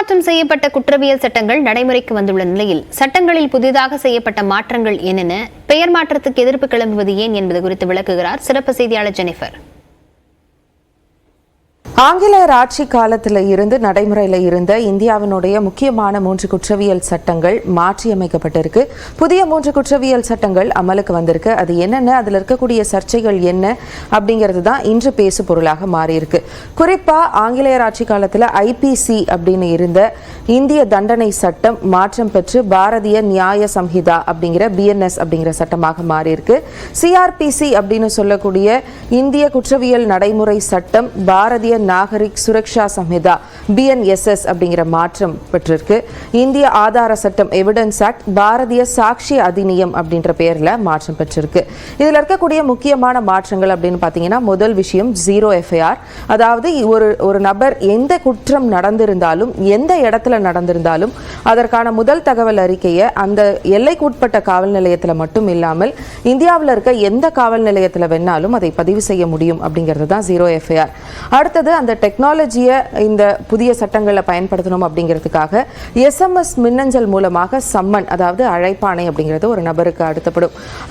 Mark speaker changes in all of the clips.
Speaker 1: மாற்றம் செய்யப்பட்ட குற்றவியல் சட்டங்கள் நடைமுறைக்கு வந்துள்ள நிலையில் சட்டங்களில் புதிதாக செய்யப்பட்ட மாற்றங்கள் என்னென்ன, பெயர் மாற்றத்துக்கு எதிர்ப்பு கிளம்புவது ஏன் என்பது குறித்து விளக்குகிறார் சிறப்பு செய்தியாளர் ஜெனிஃபர்.
Speaker 2: ஆங்கிலேயர் ஆட்சி காலத்தில் இருந்து நடைமுறையில் இருந்த இந்தியாவினுடைய முக்கியமான 3 குற்றவியல் சட்டங்கள் மாற்றியமைக்கப்பட்டிருக்கு. புதிய 3 குற்றவியல் சட்டங்கள் அமலுக்கு வந்திருக்கு. அது என்னென்ன, அதில் இருக்கக்கூடிய சர்ச்சைகள் என்ன அப்படிங்கிறது தான் இன்று பேசு பொருளாக மாறியிருக்கு. குறிப்பாக ஆங்கிலேயர் ஆட்சி காலத்தில் ஐபிசி அப்படின்னு இருந்த இந்திய தண்டனை சட்டம் மாற்றம் பெற்று பாரதிய நியாய சம்ஹிதா அப்படிங்கிற பிஎன்எஸ் அப்படிங்கிற சட்டமாக மாறியிருக்கு. சிஆர்பிசி அப்படின்னு சொல்லக்கூடிய இந்திய குற்றவியல் நடைமுறை சட்டம் பாரதிய நாகரிக் சுரக்ஷா சம்ஹிதா பிஎன்எஸ்எஸ் அப்படிங்கிற மாற்றம் பெற்றிருக்கு. இந்திய ஆதார சட்டம் எவிடன்ஸ் ஆக்ட் பாரதிய சாட்சி அதிநியம் அப்படின்ற பெயர்ல மாற்றம் பெற்றிருக்கு. இதுல இருக்கக்கூடிய முக்கியமான மாற்றங்கள் அப்படின்னு பாத்தீங்கன்னா, முதல் விஷயம் ஜீரோ எஃப்ஐஆர். அதாவது ஒரு நபர் எந்த குற்றம் நடந்திருந்தாலும் எந்த இடத்துல நடந்திருந்தாலும் அதற்கான முதல் தகவல் அறிக்கையை அந்த எல்லைக்குட்பட்ட காவல் நிலையத்தில் மட்டும் இல்லாமல் இந்தியாவில் இருக்க எந்த காவல் நிலையத்தில் வேணாலும் அதை பதிவு செய்ய முடியும் அப்படிங்கிறது தான் ஜீரோ எஃப்ஐஆர். அடுத்தது அந்த டெக்னாலஜியை இந்த புதிய சட்டங்களில் பயன்படுத்தணும் அப்படிங்கிறதுக்காக எஸ்எம்எஸ் மின்னஞ்சல் மூலமாக சம்மன், அதாவது அழைப்பாணை அப்படிங்கிறது ஒரு நபருக்கு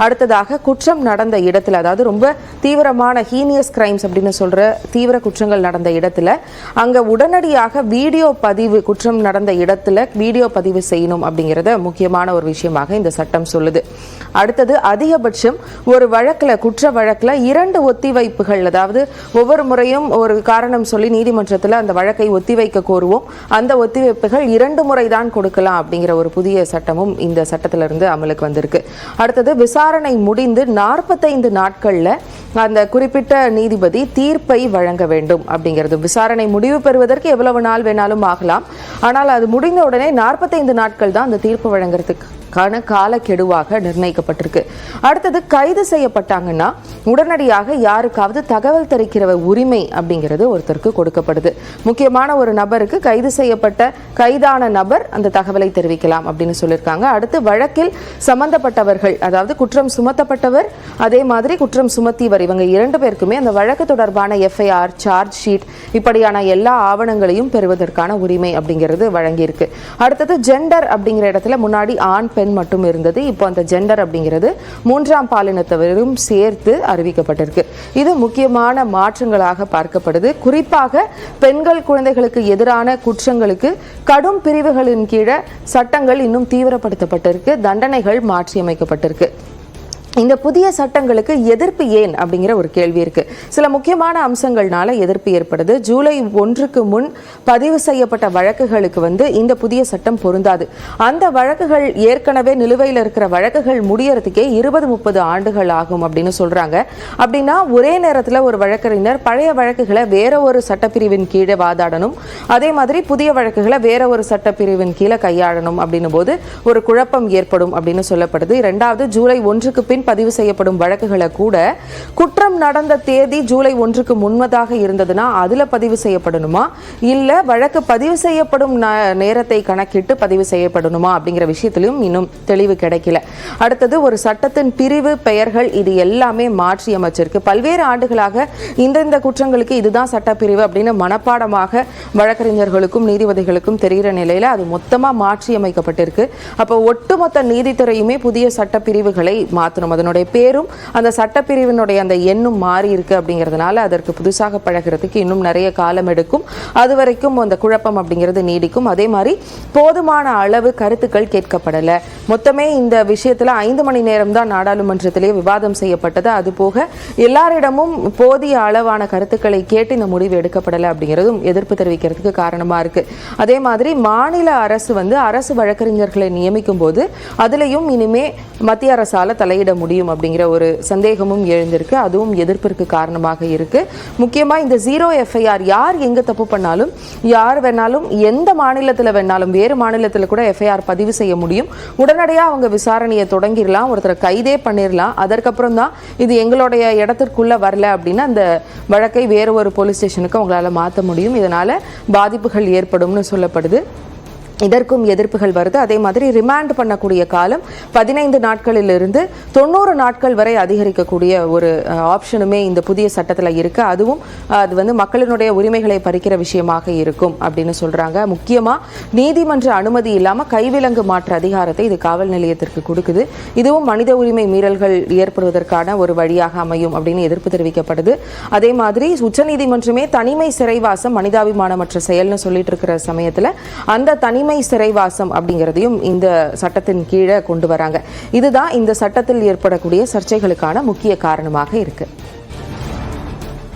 Speaker 2: அடுத்ததாக குற்றம் நடந்த இடத்துல, அதாவது ரொம்ப தீவிரமான ஹீனியஸ் கிரைம்ஸ் அப்படின்னு சொல்ற தீவிர குற்றங்கள் நடந்த இடத்துல அங்க உடனடியாக வீடியோ பதிவு, குற்றம் நடந்த இடத்துல வீடியோ பதிவு செய்யணும் அப்படிங்கிறத முக்கியமான ஒரு விஷயமாக இந்த சட்டம் சொல்லுது. அடுத்தது அதிகபட்சம் ஒரு வழக்கில், குற்ற வழக்கில் 2 ஒத்திவைப்புகள், அதாவது ஒவ்வொரு முறையும் ஒரு காரணம் சொல்லி நீதிமன்றத்தில் அந்த வழக்கை ஒத்திவைக்க கோருவோம். அந்த ஒத்திவைப்புகள் 2 முறை தான் கொடுக்கலாம் அப்படிங்கிற ஒரு புதிய சட்டமும் இந்த சட்டத்திலிருந்து அமலுக்கு வந்திருக்கு. அடுத்தது விசாரணை முடிந்து 45 நாட்கள்ல அந்த குறிப்பிட்ட நீதிபதி தீர்ப்பை வழங்க வேண்டும் அப்படிங்கிறது. விசாரணை முடிவு பெறுவதற்கு எவ்வளவு நாள் வேணாலும் ஆகலாம், ஆனால் அது முடிந்த உடனே 45 நாட்கள் தான் அந்த தீர்ப்பு வழங்குறதுக்கு காலக்கெடுவாக நிர்ணயிக்கப்பட்டிருக்கு. அடுத்தது கைது செய்யப்பட்டாங்கன்னா உடனடியாக யாருக்காவது தகவல் தெரிவிக்கிற உரிமை அப்படிங்கிறது ஒருத்தருக்கு கொடுக்கப்படுது. முக்கியமான ஒரு நபருக்கு கைதான நபர் அந்த தகவலை தெரிவிக்கலாம் அப்படின்னு சொல்லியிருக்காங்க. அடுத்து வழக்கில் சம்பந்தப்பட்டவர்கள், அதாவது குற்றம் சுமத்தப்பட்டவர் அதே மாதிரி குற்றம் சுமத்தியவர், இவங்க 2 பேருக்குமே அந்த வழக்கு தொடர்பான எஃப்ஐஆர், சார்ஜ் ஷீட் இப்படியான எல்லா ஆவணங்களையும் பெறுவதற்கான உரிமை அப்படிங்கிறது வழங்கியிருக்கு. அடுத்தது ஜெண்டர் அப்படிங்கிற இடத்துல முன்னாடி ஆண் பெண் மட்டும் இருந்தது. இப்போ அந்த ஜெண்டர் அப்படிங்கிறது 3ஆம் பாலினத்தவரும் சேர்த்து அறிவிக்கப்பட்டிருக்கு. இது முக்கியமான மாற்றங்களாக பார்க்கப்படுது. குறிப்பாக பெண்கள், குழந்தைகளுக்கு எதிரான குற்றங்களுக்கு கடும் பிரிவுகளின் கீழே சட்டங்கள் இன்னும் தீவிரப்படுத்தப்பட்டிருக்கு. தண்டனைகள் மாற்றியமைக்கப்பட்டிருக்கு. இந்த புதிய சட்டங்களுக்கு எதிர்ப்பு ஏன் அப்படிங்கிற ஒரு கேள்வி இருக்கு. சில முக்கியமான அம்சங்கள்னால எதிர்ப்பு ஏற்படுது. ஜூலை 1க்கு முன் பதிவு செய்யப்பட்ட வழக்குகளுக்கு இந்த புதிய சட்டம் பொருந்தாது. அந்த வழக்குகள் ஏற்கனவே நிலுவையில் இருக்கிற வழக்குகள் முடியறதுக்கே 20-30 ஆண்டுகள் ஆகும் அப்படின்னு சொல்றாங்க. அப்படின்னா ஒரே நேரத்தில் ஒரு வழக்கறிஞர் பழைய வழக்குகளை வேற ஒரு சட்டப்பிரிவின் கீழே வாதாடணும், அதே மாதிரி புதிய வழக்குகளை வேற ஒரு சட்டப்பிரிவின் கீழே கையாளணும் அப்படின்னும் போது ஒரு குழப்பம் ஏற்படும் அப்படின்னு சொல்லப்படுது. 2வது, ஜூலை 1க்கு பின் பதிவு செய்யப்படும் வழக்குகளை கூட குற்றம் நடந்த தேதி ஜூலை 1க்கு முன்னதாக இருந்ததுன்னா அதுல பதிவு செய்யப்படணுமா, இல்ல வழக்கு பதிவு செய்யப்படும் நேரத்தை கணக்கிட்டு பதிவு செய்யப்படணுமா அப்படிங்கிற விஷயத்திலும் இன்னும் தெளிவு கிடைக்கல. அடுத்தது, ஒரு சட்டத்தின் பிரிவு, பெயர்கள் இது எல்லாமே மாற்றி அமைச்சிருக்கு. பல்வேறு ஆண்டுகளாக இந்த குற்றங்களுக்கு இதுதான் சட்டப்பிரிவு அப்படின்னு மனப்பாடமாக வழக்கறிஞர்களுக்கும் நீதிபதிகளுக்கும் தெரிகிற நிலையில அது மொத்தமா மாற்றி அமைக்கப்பட்டிருக்கு. அப்போ ஒட்டுமொத்த நீதித்துறையுமே புதிய சட்டப்பிரிவுகளை மாற்றணும். அதனுடைய பேரும் அந்த சட்டப்பிரிவினுடைய அந்த எண்ணும் மாறி இருக்கு அப்படிங்கிறதுனால அதற்கு புதுசாக பழகிறதுக்கு இன்னும் நிறைய காலம் எடுக்கும். அது வரைக்கும் அந்த குழப்பம் அப்படிங்கிறது நீடிக்கும். அதே மாதிரி போதுமான அளவு கருத்துக்கள் கேட்கப்படலை. மொத்தமே இந்த விஷயத்துல 5 மணி நேரம் தான் நாடாளுமன்றத்திலேயே விவாதம் செய்யப்பட்டது. அது போக எல்லாரிடமும் போதிய அளவான கருத்துக்களை கேட்டு இந்த முடிவு எடுக்கப்படலை அப்படிங்கிறதும் எதிர்ப்பு தெரிவிக்கிறதுக்கு காரணமா இருக்கு. அதே மாதிரி மாநில அரசு அரசு வழக்கறிஞர்களை நியமிக்கும் போது அதுலயும் இனிமே மத்திய அரசால தலையிட முடியும் அப்படிங்கிற ஒரு சந்தேகமும் எழுந்திருக்கு. அதுவும் எதிர்ப்பிற்கு காரணமாக இருக்கு. முக்கியமா இந்த ஜீரோ எஃப்ஐஆர், யார் எங்க தப்பு பண்ணாலும், யார் வேணாலும் எந்த மாநிலத்தில் வேணாலும், வேறு மாநிலத்தில் கூட எஃப்ஐஆர் பதிவு செய்ய முடியும். உடனடியாக அவங்க விசாரணையை தொடங்கிடலாம், ஒருத்தரை கைதே பண்ணிடலாம். அதற்கப்புறம் தான் இது எங்களுடைய இடத்திற்குள்ள வரல அப்படின்னா அந்த வழக்கை வேறு ஒரு போலீஸ் ஸ்டேஷனுக்கு அவங்களால மாற்ற முடியும். இதனால பாதிப்புகள் ஏற்படும்னு சொல்லப்படுது. இதற்கும் எதிர்ப்புகள் வருது. அதே மாதிரி ரிமாண்ட் பண்ணக்கூடிய காலம் 15 நாட்களிலிருந்து 90 நாட்கள் வரை அதிகரிக்கக்கூடிய ஒரு ஆப்ஷனுமே இந்த புதிய சட்டத்தில் இருக்கு. அதுவும் அது வந்து மக்களினுடைய உரிமைகளை பறிக்கிற விஷயமாக இருக்கும் அப்படின்னு சொல்றாங்க. முக்கியமா நீதிமன்ற அனுமதி இல்லாம கைவிலங்கு மாற்ற அதிகாரத்தை இது காவல் நிலையத்திற்கு கொடுக்குது. இதுவும் மனித உரிமை மீறல்கள் ஏற்படுவதற்கான ஒரு வழியாக அமையும் அப்படின்னு எதிர்ப்பு தெரிவிக்கப்படுது. அதே மாதிரி உச்சநீதிமன்றமே தனிமை சிறைவாசம் மனிதாபிமானமற்ற செயல்னு சொல்லிட்டு இருக்கிற சமயத்துல அந்த தனிமை சிறைவாசம் அப்படிங்கிறதையும் இந்த சட்டத்தின் கீழே கொண்டு வராங்க. இதுதான் இந்த சட்டத்தில் ஏற்படக்கூடிய சர்ச்சைகளுக்கான முக்கிய காரணமாக இருக்கு.